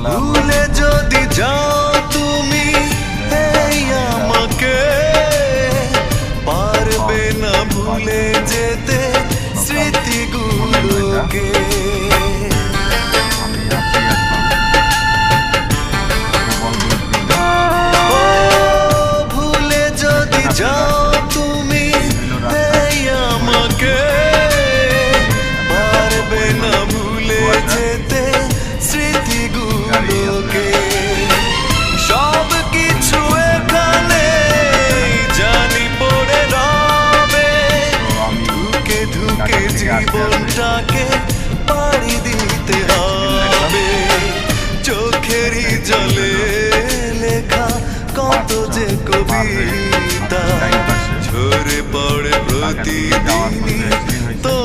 ভুলে যদি যাও তুমি এই আমাকে, পারবে না ভুলে যেতে স্মৃতিগুলোকে। ভুলে যদি যাও তুমি এই আমাকে, পারবে না ভুলে যেতে স্মৃতিগুলোকে। সব কিছু এখানে জানি পড়ে রবে, ধুকে ধুকে জীবনটাকে পাড়ি দিতে হবে। চোখেরই জলে লেখা কত যে কবিতা ঝরে পড়ে প্রতিদিনই তো